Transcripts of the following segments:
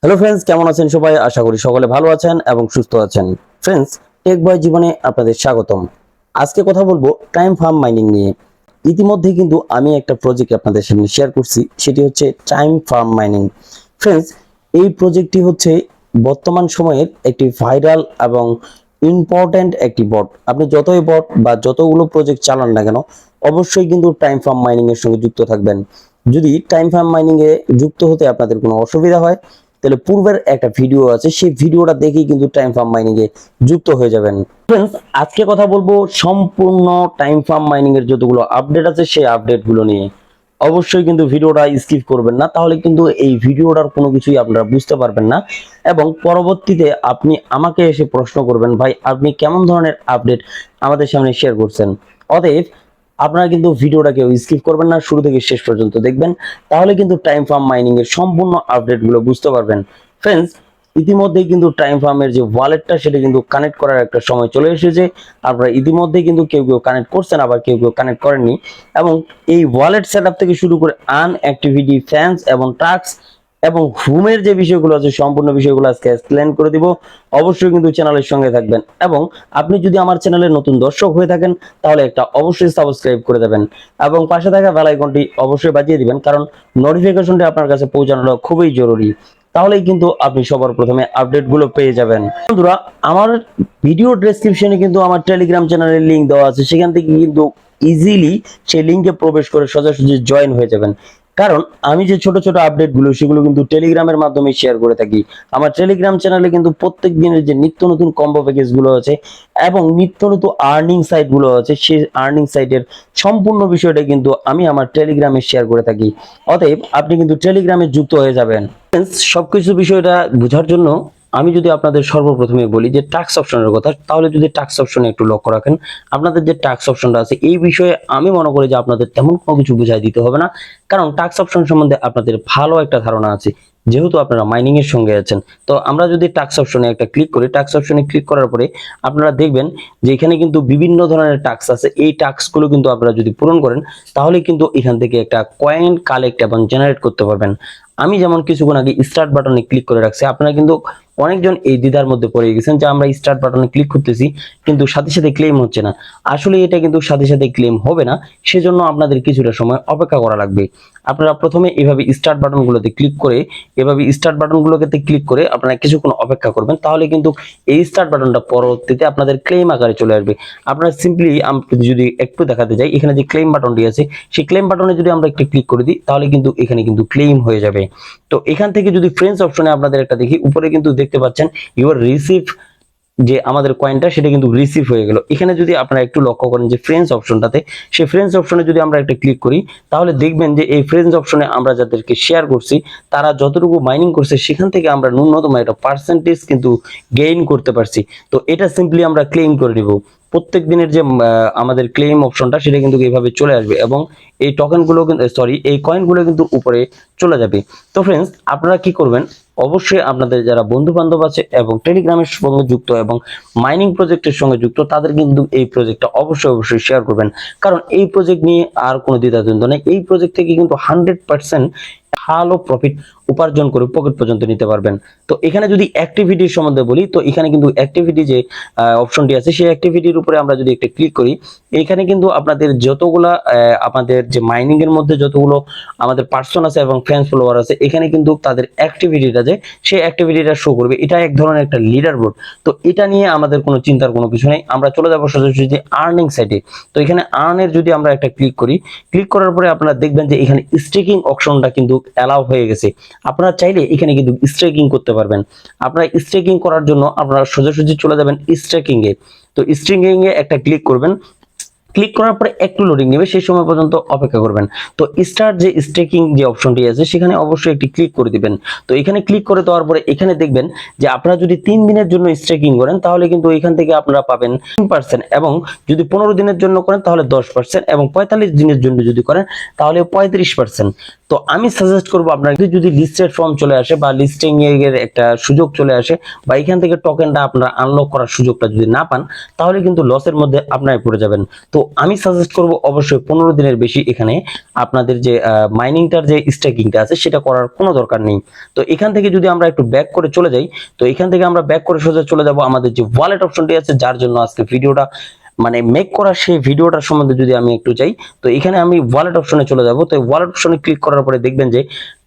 Hello friends, কেমন আছেন সবাই? আশা করি সকলে ভালো আছেন এবং সুস্থ আছেন। ফ্রেন্ডস, টেক বয় জীবনে আপনাদের স্বাগতম। আজকে কথা বলবো টাইম ফার্ম মাইনিং নিয়ে। ইতিমধ্যে কিন্তু আমি একটা প্রজেক্ট আপনাদের সামনে শেয়ার করছি, সেটি হচ্ছে টাইম ফার্ম মাইনিং। ফ্রেন্ডস, এই প্রজেক্টটি হচ্ছে বর্তমান সময়ের একটি ভাইরাল এবং ইম্পর্ট্যান্ট একটি বট। আপনি যতই বট বা যতগুলো প্রজেক্ট চালান না কেন, অবশ্যই কিন্তু টাইম ফার্ম মাইনিং এর সঙ্গে যুক্ত থাকবেন। যদি টাইম ফার্ম মাইনিং এ যুক্ত হতে আপনাদের কোনো অসুবিধা হয়, তাহলে পূর্বের একটা ভিডিও আছে, সেই ভিডিওটা দেখেই কিন্তু টাইম ফার্ম মাইনিং এ যুক্ত হয়ে যাবেন। ফ্রেন্ডস, আজকে কথা বলবো সম্পূর্ণ টাইম ফার্ম মাইনিং এর যতগুলো আপডেট আছে সেই আপডেট গুলো নিয়ে। অবশ্যই কিন্তু ভিডিওটা স্কিপ করবেন না, তাহলে কিন্তু এই ভিডিওটার কোনো কিছুই আপনারা বুঝতে পারবেন না এবং পরবর্তীতে আপনি আমাকে এসে প্রশ্ন করবেন, ভাই আপনি কেমন ধরনের আপডেট আমাদের সামনে শেয়ার করছেন। অতএব আপনারা কিন্তু ভিডিওটা কেউ স্কিপ করবেন না, শুরু থেকে শেষ পর্যন্ত দেখবেন, তাহলে কিন্তু টাইম ফার্ম মাইনিং এর সম্পূর্ণ আপডেট গুলো বুঝতে পারবেন। ফ্রেন্ডস, ইতিমধ্যেই কিন্তু টাইম ফার্মের যে ওয়ালেটটা সেটা কিন্তু কানেক্ট করার একটা সময় চলে এসেছে। আপনারা ইতিমধ্যেই কিন্তু কেউ কেউ কানেক্ট করছেন, আবার কেউ কেউ কানেক্ট করেননি। এবং এই ওয়ালেট সেটআপ থেকে শুরু করে আর্ন অ্যাক্টিভিটি, ফ্যান্স এবং টাস্ক এবং হোমের যে বিষয়গুলো আছে সম্পূর্ণ বিষয়গুলো আজকে এক্সপ্লেন করে দিব। অবশ্যই কিন্তু চ্যানেলের সঙ্গে থাকবেন এবং আপনি যদি আমার চ্যানেলের নতুন দর্শক হয়ে থাকেন তাহলে একটা অবশ্যই সাবস্ক্রাইব করে দেবেন এবং পাশে থাকা বেল আইকনটি অবশ্যই বাজিয়ে দিবেন, কারণ নোটিফিকেশনটি আপনার কাছে পৌঁছানো খুবই জরুরি। তাহলেই কিন্তু আপনি সবার প্রথমে আপডেট গুলো পেয়ে যাবেন। বন্ধুরা, আমার ভিডিও ডেসক্রিপশনে কিন্তু আমার টেলিগ্রাম চ্যানেলের লিংক দেওয়া আছে, সেখান থেকে কিন্তু ইজিলি সেই লিংকে প্রবেশ করে সোজাসুজি জয়েন হয়ে যাবেন। কারণ আমি যে ছোট ছোট আপডেট গুলো সেগুলো কিন্তু টেলিগ্রামের মাধ্যমে শেয়ার করে থাকি। আমার টেলিগ্রাম চ্যানেলে কিন্তু প্রত্যেক দিনের যে নিত্য নতুন কম্বো প্যাকেজ গুলো আছে এবং নিত্য নতুন আর্নিং সাইট গুলো আছে, সেই আর্নিং সাইটের সম্পূর্ণ বিষয়টা কিন্তু আমি আমার টেলিগ্রামে শেয়ার করে থাকি। অতএব আপনি কিন্তু টেলিগ্রামে যুক্ত হয়ে যাবেন। সবকিছু বিষয়টা বোঝার জন্য আমি যদি আপনাদের সর্বপ্রথমে বলি যে টাস্ক অপশনের কথা, তাহলে যদি টাস্ক অপশনে একটু লক্ষ্য রাখেন, আপনাদের যে টাস্ক অপশনটা আছে এই বিষয়ে আমি মনে করি যে আপনাদের তেমন কোনো কিছু বুঝাই দিতে হবে না, কারণ টাস্ক অপশন সম্বন্ধে আপনাদের ভালো একটা ধারণা আছে, যেহেতু আপনারা মাইনিং এর সঙ্গে আছেন। তো আমরা যদি টাস্ক অপশনে একটা ক্লিক করি, টাস্ক অপশনে ক্লিক করার পরে আপনারা দেখবেন যে এখানে কিন্তু বিভিন্ন ধরনের টাস্ক আছে। এই টাস্কগুলো কিন্তু আপনারা যদি পূরণ করেন তাহলে কিন্তু এখান থেকে একটা কয়েন কালেক্ট এবং জেনারেট করতে পারবেন। আমি যেমন কিছুক্ষণ আগে স্টার্ট বাটনে ক্লিক করে রাখছি, আপনারা কিন্তু অনেকজন এই দ্বিধার মধ্যে পড়ে গেছেন যে আমরা স্টার্ট বাটনে ক্লিক করতেছি কিন্তু সাথে সাথে ক্লেম হচ্ছে না। আসলে এটা কিন্তু সাথে সাথে ক্লেম হবে না, সেজন্য আপনাদের কিছুটা সময় অপেক্ষা করা লাগবে। আপনারা প্রথমে এভাবে স্টার্ট বাটনগুলোতে ক্লিক করে ক্লিক করে আপনারা কিছুক্ষণ অপেক্ষা করবেন, তাহলে কিন্তু এই স্টার্ট বাটনটা পরবর্তীতে আপনাদের ক্লেম আকারে চলে আসবে। আপনারা সিম্পলি যদি একটু দেখাতে যাই, এখানে যে ক্লেম বাটনটি আছে সেই ক্লেম বাটনে যদি আমরা একটু ক্লিক করে দিই তাহলে কিন্তু এখানে কিন্তু ক্লেম হয়ে যাবে। তো এখান থেকে যদি ফ্রেন্ডস অপশনে আপনাদের একটা দেখি, উপরে কিন্তু দেখতে পাচ্ছেন ইউর রিসিভ, যে আমাদের কয়েনটা সেটা কিন্তু রিসিভ হয়ে গেল। এখানে যদি আপনারা একটু লক্ষ্য করেন যে ফ্রেন্ডস অপশনটাতে, সেই ফ্রেন্ডস অপশনে যদি আমরা একটা ক্লিক করি তাহলে দেখবেন যে এই ফ্রেন্ডস অপশনে আমরা যাদেরকে শেয়ার করছি তারা যতটুকু মাইনিং করছে সেখান থেকে আমরা ন্যূনতম একটা পার্সেন্টেজ কিন্তু গেইন করতে পারছি। তো এটা সিম্পলি আমরা ক্লেম করে নিব। প্রত্যেক দিনের যে আমাদের ক্লেম অপশনটা সেটা কিন্তু এইভাবে চলে আসবে এবং এই টোকেনগুলো কিন্তু এই কয়েনগুলো কিন্তু উপরে চলে যাবে। তো ফ্রেন্ডস, আপনারা কি করবেন, অবশ্যই আপনাদের যারা বন্ধু বান্ধব আছে এবং টেলিগ্রামের সঙ্গে যুক্ত এবং মাইনিং প্রজেক্টের সঙ্গে যুক্ত তাদের কিন্তু এই প্রজেক্টটা অবশ্যই শেয়ার করবেন, কারণ এই প্রজেক্ট নিয়ে আর কোনো দ্বিধাদ্বন্দ্ব নেই। এই প্রজেক্ট থেকে কিন্তু 100% ভালো প্রফিট উপার্জন করে পকেট পর্যন্ত নিতে পারবেন। তো এখানে যদি অ্যাক্টিভিটির সম্বন্ধে বলি, তো এখানে কিন্তু অ্যাক্টিভিটি যে অপশনটি আছে সেই অ্যাক্টিভিটির উপরে আমরা যদি একটা ক্লিক করি, এখানে কিন্তু আপনাদের যতগুলা আমাদের যে মাইনিং এর মধ্যে যতগুলো আমাদের পার্সন আছে এবং ফ্যান ফলোয়ার আছে, এখানে কিন্তু তাদের অ্যাক্টিভিটিটা যে সেই অ্যাক্টিভিটিটা শো করবে। এটা এক ধরনের একটা লিডার বোর্ড। তো এটা নিয়ে আমাদের কোনো চিন্তার কোনো কিছু নেই, আমরা চলে যাবো সোজাসুজি আর্নিং সাইটে। তো এখানে আর্নের যদি আমরা একটা ক্লিক করি, ক্লিক করার পরে আপনারা দেখবেন যে এখানে স্টেকিং অপশনটা কিন্তু অ্যালাউ হয়ে গেছে। আপনারা চাইলে এখানে কিন্তু স্টেকিং করতে পারবেন। আপনারা স্টেকিং করার জন্য আপনারা সোজাসুজি চলে যাবেন স্টেকিং এ। তো স্টেকিং এ একটা ক্লিক করবেন, ক্লিক করার পরে একটু লোডিং নেবে, সেই সময় পর্যন্ত অপেক্ষা করবেন। তো স্টার্ট যে স্টেকিং যে অপশনটি আছে সেখানে অবশ্যই একটি ক্লিক করে দিবেন। তো এখানে ক্লিক করে দেওয়ার পরে এখানে দেখবেন যে আপনারা যদি 3 দিনের জন্য স্টেকিং করেন তাহলে কিন্তু এখান থেকে আপনারা পাবেন 3%, এবং যদি 15 দিনের জন্য করেন তাহলে 10%, এবং 45 দিনের জন্য যদি করেন তাহলে 35%। তো আমি সাজেস্ট করবো আপনারা যদি লিস্টেড ফর্ম চলে আসে বা লিস্টিং এর একটা সুযোগ চলে আসে বা এখান থেকে টোকেনটা আপনারা আনলক করার সুযোগটা যদি না পান তাহলে কিন্তু লসের মধ্যে আপনারা পড়ে যাবেন। তো আমি সাজেস্ট করব অবশ্যই 15 দিনের বেশি এখানে আপনাদের যে মাইনিংটার যে স্টেকিংটা আছে সেটা করার কোনো দরকার নেই। তো এখান থেকে যদি আমরা একটু ব্যাক করে চলে যাই, তো এখান থেকে আমরা ব্যাক করে সোজা চলে যাব আমাদের যে ওয়ালেট অপশনটি আছে, যার জন্য আজকে ভিডিওটা মানে মেক করা, সেই ভিডিওটার সম্বন্ধে যদি আমি একটু চাই, তো এখানে আমি ওয়ালেট অপশনে চলে যাব। তো ওয়ালেট অপশনে ক্লিক করার পরে দেখবেন যে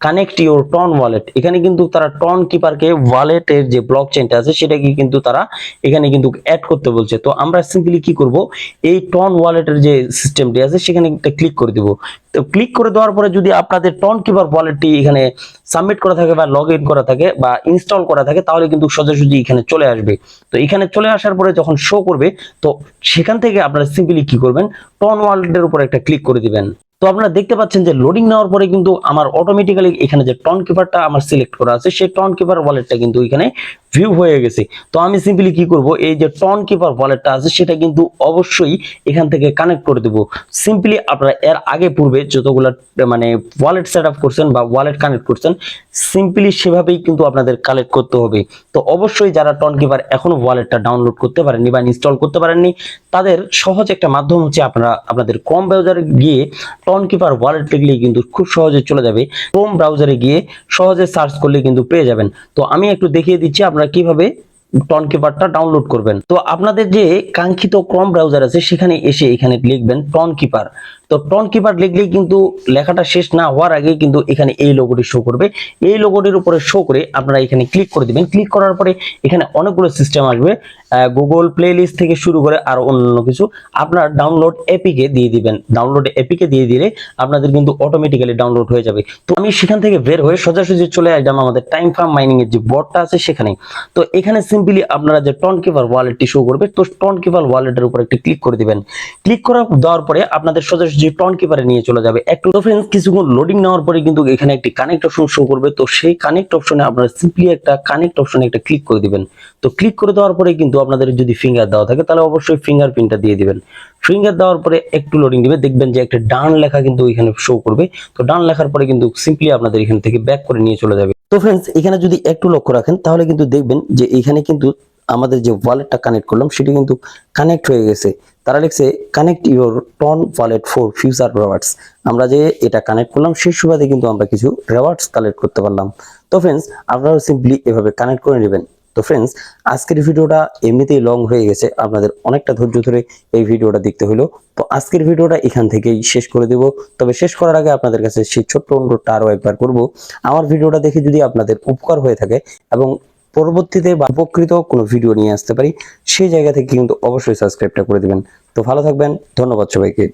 কানেক্ট ইউর টন ওয়ালেট, এখানে কিন্তু তারা টন কিপারকে ওয়ালেটের যে ব্লক চেইনটা আছে সেটাকে কিন্তু তারা এখানে কিন্তু অ্যাড করতে বলছে। তো আমরা সিম্পলি কি করব, এই টন ওয়ালেটের যে সিস্টেমটি আছে সেখানে একটা ক্লিক করে দিব। তো ক্লিক করে দেওয়ার পরে যদি আপনাদের টন কিপার ওয়ালেটটি এখানে সাবমিট করা থাকে বা লগ ইন করা থাকে বা ইনস্টল করা থাকে, তাহলে কিন্তু সোজাসুজি এখানে চলে আসবে। তো এখানে চলে আসার পরে যখন শো করবে, তো সেখান থেকে আপনারা সিম্পলি কি করবেন, টন ওয়ালেটের উপর একটা ক্লিক করে দিবেন। তো আপনারা দেখতে পাচ্ছেন যে লোডিং নেওয়ার পরে কিন্তু আমার অটোমেটিক্যালি এখানে যে টন কিপারটা আমার সিলেক্ট করা আছে সেই টন কিপার ওয়ালেটটা কিন্তু এখানে ভিউ হয়ে গেছে। তো আমি সিম্পলি কি করব, এই যে টন কিপার ওয়ালেটটা আছে সেটা কিন্তু অবশ্যই এখান থেকে কানেক্ট করে দেব। সিম্পলি আপনারা এর আগে পূর্বে যতগুলো মানে ওয়ালেট সেট আপ করছেন বা ওয়ালেট কানেক্ট করছেন, সিম্পলি সেভাবেই কিন্তু আপনাদের কালেক্ট করতে হবে। তো অবশ্যই যারা টন কিপার এখনো ওয়ালেটটা ডাউনলোড করতে পারেননি বা ইনস্টল করতে পারেননি, তাদের সহজ একটা মাধ্যম হচ্ছে আপনারা আপনাদের ক্রোম ব্রাউজারে গিয়ে টন কিপার ওয়ালেট লিখলেই কিন্তু খুব সহজে চলে যাবে। ক্রোম ব্রাউজারে গিয়ে সহজে সার্চ করলে কিন্তু পেয়ে যাবেন। তো আমি একটু দেখিয়ে দিচ্ছি আপনারা কিভাবে টন কিপারটা ডাউনলোড করবেন। তো আপনাদের যে কাঙ্ক্ষিত ক্রোম ব্রাউজার আছে সেখানে এসে এখানে লিখবেন টন কিপার। তো টন কিপার লিখলেই কিন্তু লেখাটা শেষ না হওয়ার আগে কিন্তু এখানে এই লোগোটি শো করবে। এই লোগোটির উপরে শো করে আপনারা এখানে ক্লিক করে দিবেন। ক্লিক করার পরে এখানে অনেকগুলো সিস্টেম আসবে, গুগল প্লে লিস্ট থেকে শুরু করে আর অন্যান্য কিছু। আপনার ডাউনলোড এপিকে দিয়ে দিবেন। ডাউনলোড এপিকে দিয়ে দিলে আপনাদের কিন্তু অটোমেটিক্যালি ডাউনলোড হয়ে যাবে। তো আমি সেখান থেকে বের হয়ে সোজাসুজি চলে আসলাম আমাদের টাইম ফার্ম মাইনিং এর যে বটটা আছে সেখানে। তো এখানে সিম্পলি আপনারা যে টন কিপার ওয়ালেটটি শো করবে, তো টন কিপার ওয়ালেটের উপর একটি ক্লিক করে দিবেন। ক্লিক করা দেওয়ার পরে আপনাদের সোজাসুজি টন কিপারে নিয়ে চলে যাবে। একটু তো ফ্রেন্ডস কিছুক্ষণ লোডিং নেওয়ার পরে কিন্তু এখানে একটি কানেক্ট অপশন শো করবে। তো সেই কানেক্ট অপশনে আপনারা সিম্পলি একটা কানেক্ট অপশনে একটা ক্লিক করে দিবেন। তো ক্লিক করে দেওয়ার পরে কিন্তু আপনাদের যদি ফিঙ্গার দেওয়া থাকে তাহলে অবশ্যই ফিঙ্গারপ্রিন্টটা দিয়ে দিবেন। ফিঙ্গার দেওয়ার পরে একটু লোডিং দিবে, দেখবেন যে একটা ডান লেখা কিন্তু এখানে শো করবে। তো ডান লেখার পরে কিন্তু সিম্পলি আপনাদের এখান থেকে ব্যাক করে নিয়ে চলে যাবে। তো ফ্রেন্ডস এখানে যদি একটু লক্ষ্য রাখেন তাহলে কিন্তু দেখবেন যে এখানে কিন্তু আমাদের যে ওয়ালেটটা কানেক্ট করলাম সেটি কিন্তু কানেক্ট হয়ে গেছে। তারা লিখছে connect your TON wallet for future rewards. আমরা যে এটা কানেক্ট করলাম সেই সুবাদে কিন্তু আমরা কিছু রিওয়ার্ডস কালেক্ট করতে পারলাম। তো ফ্রেন্ডস আপনারা সিম্পলি এভাবে কানেক্ট করে নেবেন। তো ফ্রেন্ডস আজকের ভিডিওটা এমনিতেই লং হয়ে গেছে, আপনাদের অনেকটা ধৈর্য ধরে এই ভিডিওটা দেখতে হলো। তো আজকের ভিডিওটা এখান থেকেই শেষ করে দেব। তবে শেষ করার আগে আপনাদের কাছে সেই ছোট্ট অনুরোধটা আরো একবার করব, আমার ভিডিওটা দেখে যদি আপনাদের উপকার হয়ে থাকে এবং পরবর্তীতে বা উপকৃত কোনো ভিডিও নিয়ে আসতে পারি, সেই জায়গা থেকে কিন্তু অবশ্যই সাবস্ক্রাইবটা করে দিবেন। তো ভালো থাকবেন, ধন্যবাদ সবাইকে।